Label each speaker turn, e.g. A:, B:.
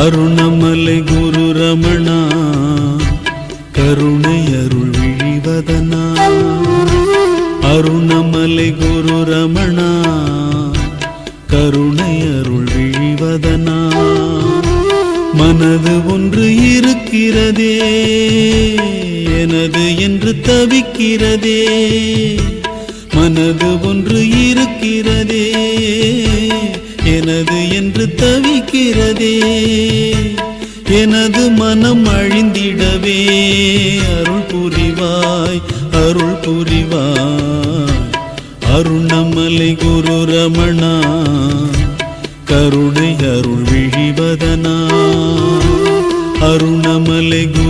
A: அருணமலை குரு ரமணா கருணை அருள் விழிவதனா. அருணமலை குரு ரமணா கருணை அருள் விழிவதனா. மனது ஒன்று இருக்கிறதே எனது என்று தவிக்கிறதே. மனது ஒன்று இருக்கிறதே எனது என்று தவிக்கிறதே. எனது மனம் அழிந்திடவே அருள் புரிவாய் அருள் புரிவாய். அருணமலை குரு ரமணா கருணை அருள் விழிவதனா. அருணமலை குரு